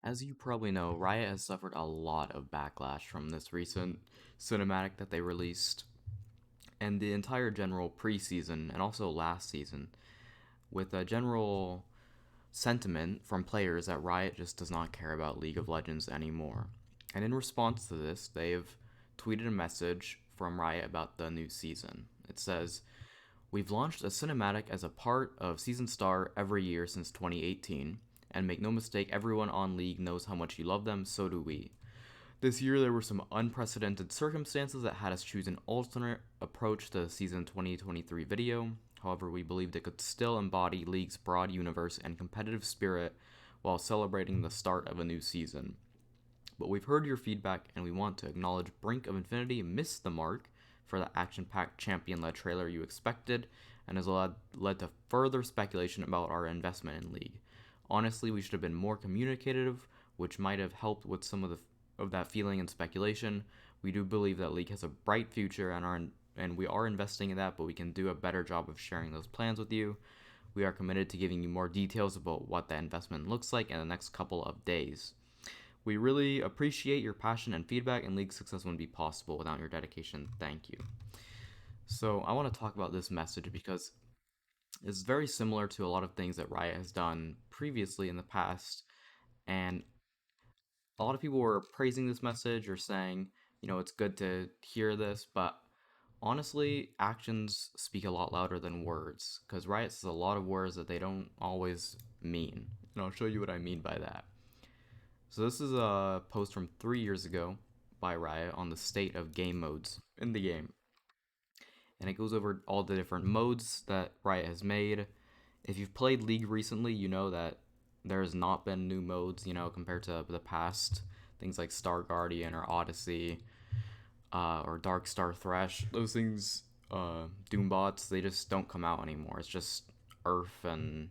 As you probably know, Riot has suffered a lot of backlash from this recent cinematic that they released, and the entire general preseason and also last season, with a general sentiment from players that Riot just does not care about League of Legends anymore. And in response to this, they've tweeted a message from Riot about the new season. It says, "We've launched a cinematic as a part of Season Star every year since 2018, and make no mistake, everyone on League knows how much you love them, so do we. This year, there were some unprecedented circumstances that had us choose an alternate approach to the Season 2023 video. However, we believed it could still embody League's broad universe and competitive spirit while celebrating the start of a new season. But we've heard your feedback, and we want to acknowledge Brink of Infinity missed the mark for the action packed champion led trailer you expected, and has led to further speculation about our investment in League. Honestly, we should have been more communicative, which might have helped with some of that feeling and speculation. We do believe that League has a bright future and we are investing in that, but we can do a better job of sharing those plans with you. We are committed to giving you more details about what that investment looks like in the next couple of days. We really appreciate your passion and feedback, and League success wouldn't be possible without your dedication. Thank you." So, I want to talk about this message because it's very similar to a lot of things that Riot has done previously in the past, and a lot of people were praising this message or saying, it's good to hear this, but honestly, actions speak a lot louder than words, because Riot says a lot of words that they don't always mean. And I'll show you what I mean by that. So this is a post from 3 years ago by Riot on the state of game modes in the game. And it goes over all the different modes that Riot has made. If you've played League recently, you know that there's not been new modes, compared to the past. Things like Star Guardian or Odyssey, or Dark Star Thresh. Those things, Doombots, they just don't come out anymore. It's just Earth and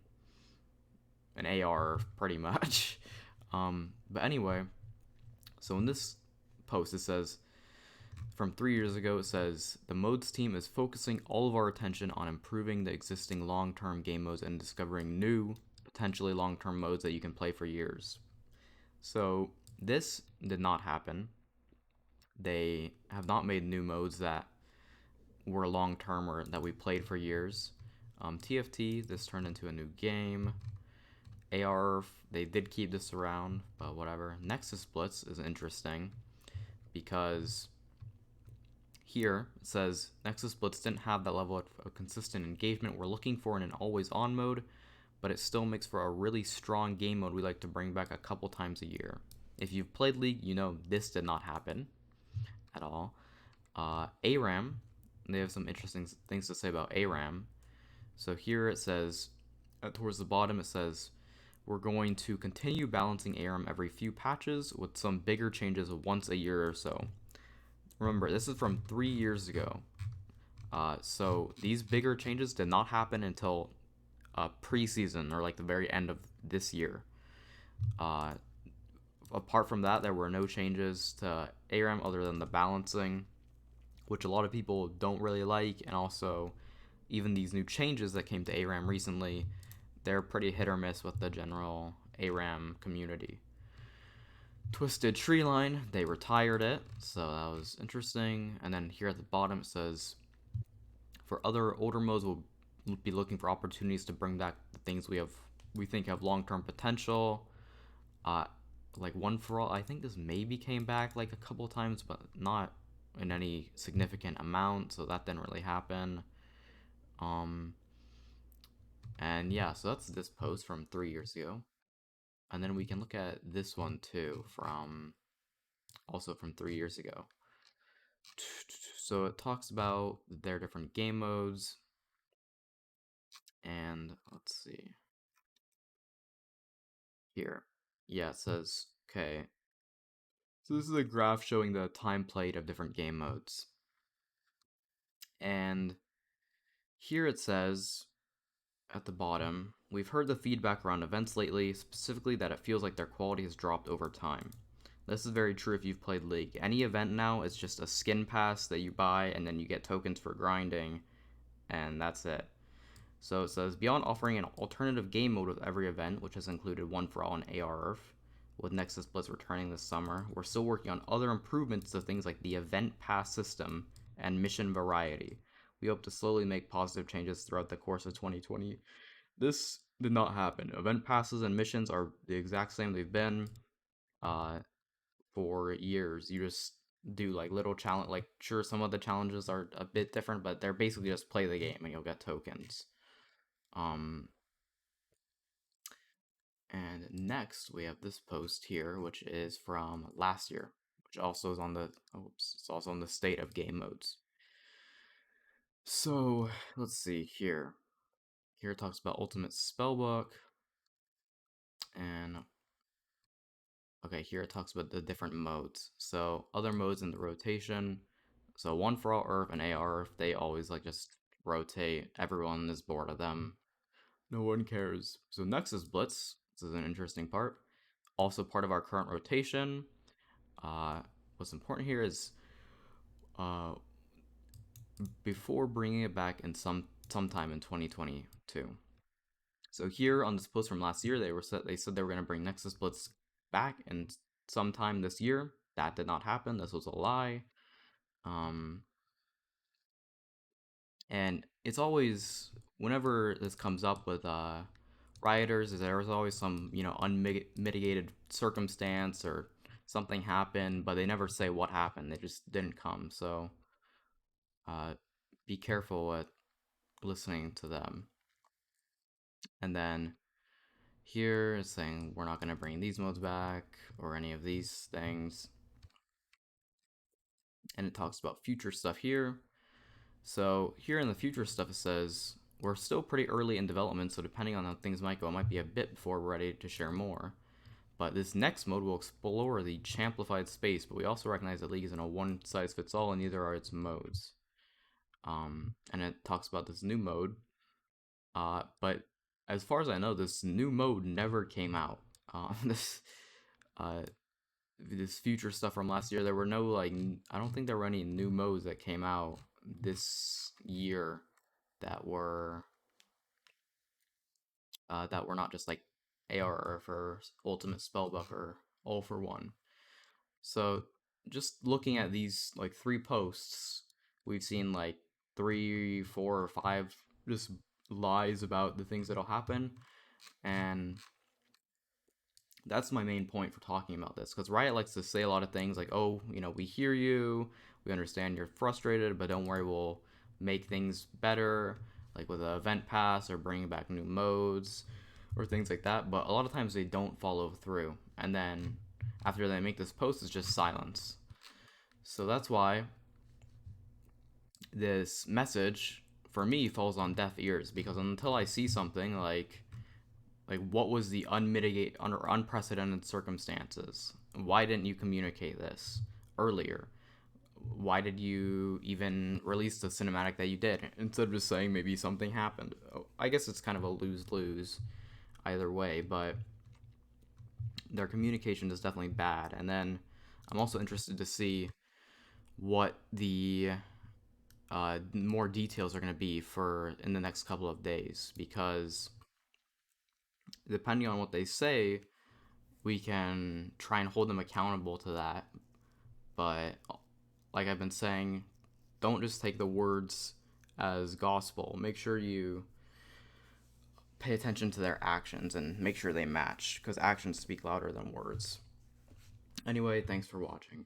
an AR, pretty much. But anyway, so in this post, it says, from 3 years ago, it says, "The modes team is focusing all of our attention on improving the existing long term game modes and discovering new, potentially long term modes that you can play for years." So, this did not happen. They have not made new modes that were long term or that we played for years. TFT, this turned into a new game. AR, they did keep this around, but whatever. Nexus Splits is interesting because here it says Nexus Splits didn't have that level of consistent engagement we're looking for in an always on mode, but it still makes for a really strong game mode we like to bring back a couple times a year. If you've played League, you know this did not happen at all. ARAM, they have some interesting things to say about ARAM. So here it says, towards the bottom, it says, "We're going to continue balancing ARAM every few patches with some bigger changes once a year or so." Remember, this is from 3 years ago. So these bigger changes did not happen until preseason or like the very end of this year. Uh, Apart from that, there were no changes to ARAM other than the balancing, which a lot of people don't really like, and also even these new changes that came to ARAM recently, they're pretty hit or miss with the general ARAM community. Twisted Tree Line, they retired it, so that was interesting. And then here at the bottom it says, "For other older modes, we'll be looking for opportunities to bring back the things we think have long-term potential." Uh, like One for All, I think this maybe came back like a couple times, but not in any significant amount, so that didn't really happen. Um, and yeah, so that's this post from 3 years ago. And then we can look at this one too, from also from 3 years ago. So it talks about their different game modes, and let's see here. Yeah, it says, okay. So this is a graph showing the time played of different game modes. And here it says at the bottom, "We've heard the feedback around events lately, specifically that it feels like their quality has dropped over time." This is very true if you've played League. Any event now is just a skin pass that you buy and then you get tokens for grinding, and that's it. So it says, "Beyond offering an alternative game mode with every event, which has included One for All and ARF, with Nexus Blitz returning this summer. We're still working on other improvements to things like the event pass system and mission variety. We hope to slowly make positive changes throughout the course of 2020. This did not happen. Event passes and missions are the exact same they've been uh, for years. You just do like little challenge. Like, sure, some of the challenges are a bit different, but they're basically just play the game and you'll get tokens. Um, and next we have this post here, which is from last year, which also is on the it's also on the state of game modes. So let's see here. Here it talks about Ultimate Spellbook, and okay, here it talks about the different modes. So other modes in the rotation. So one for all Earth and AR Earth, they always like just rotate. Everyone is bored of them. No one cares. So Nexus Blitz, this is an interesting part. Also part of our current rotation. Uh, what's important here is uh, before bringing it back in sometime in 2022. So here on this post from last year, they said they were going to bring Nexus Blitz back in sometime this year. That did not happen. This was a lie. Um, and it's always whenever this comes up with rioters, is there's always some unmitigated circumstance or something happened, but they never say what happened. They just didn't come. So uh, be careful with listening to them. And then here is saying we're not going to bring these modes back or any of these things. And it talks about future stuff here. So here in the future stuff, it says we're still pretty early in development, so depending on how things might go, it might be a bit before we're ready to share more. But this next mode will explore the champlified space, but we also recognize that League isn't a one-size-fits-all, and neither are its modes. And it talks about this new mode, but as far as I know, this new mode never came out. This uh, this future stuff from last year, there were no I don't think there were any new modes that came out this year that were not just like AR for Ultimate Spellbook or All for One. So just looking at these like three posts, we've seen like 3, 4, or 5 just lies about the things that'll happen, and that's my main point for talking about this, because Riot likes to say a lot of things like, oh, we hear you, we understand you're frustrated, but don't worry, we'll make things better, like with an event pass or bringing back new modes or things like that. But a lot of times they don't follow through, and then after they make this post, it's just silence. So that's why this message for me falls on deaf ears, because until I see something like what was the unmitigated or unprecedented circumstances? Why didn't you communicate this earlier? Why did you even release the cinematic that you did instead of just saying maybe something happened? I guess it's kind of a lose-lose either way, but their communication is definitely bad. And then I'm also interested to see what the more details are going to be for in the next couple of days, because depending on what they say, we can try and hold them accountable to that. But like I've been saying, don't just take the words as gospel. Make sure you pay attention to their actions and make sure they match, because actions speak louder than words. Anyway, thanks for watching.